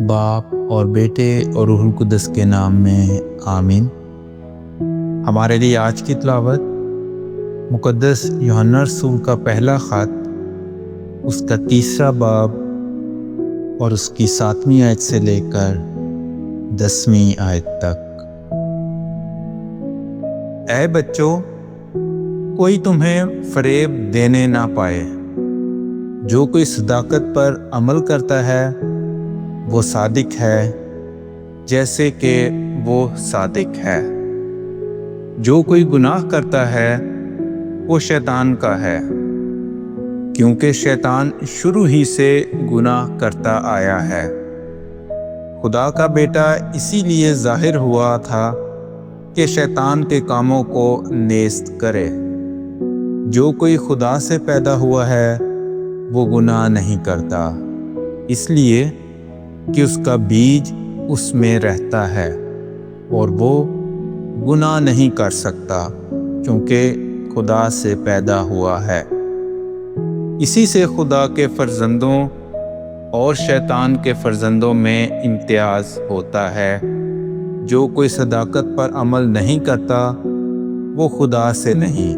باپ اور بیٹے اور روح القدس کے نام میں آمین۔ ہمارے لیے آج کی تلاوت مقدس یوحنا رسول کا پہلا خط، اس کا 3 باب اور اس کی 7ویں آیت سے لے کر 10ویں آیت تک۔ اے بچوں، کوئی تمہیں فریب دینے نہ پائے۔ جو کوئی صداقت پر عمل کرتا ہے وہ صادق ہے، جیسے کہ وہ صادق ہے۔ جو کوئی گناہ کرتا ہے وہ شیطان کا ہے، کیونکہ شیطان شروع ہی سے گناہ کرتا آیا ہے۔ خدا کا بیٹا اسی لیے ظاہر ہوا تھا کہ شیطان کے کاموں کو نیست کرے۔ جو کوئی خدا سے پیدا ہوا ہے وہ گناہ نہیں کرتا، اس لیے کہ اس کا بیج اس میں رہتا ہے اور وہ گناہ نہیں کر سکتا، کیونکہ خدا سے پیدا ہوا ہے۔ اسی سے خدا کے فرزندوں اور شیطان کے فرزندوں میں امتیاز ہوتا ہے۔ جو کوئی صداقت پر عمل نہیں کرتا وہ خدا سے نہیں،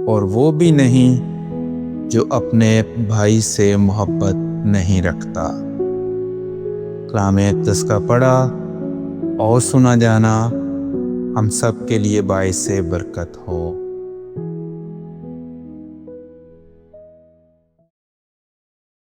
اور وہ بھی نہیں جو اپنے بھائی سے محبت نہیں رکھتا۔ کلام اقدس کا پڑھا اور سنا جانا ہم سب کے لیے باعث برکت ہو۔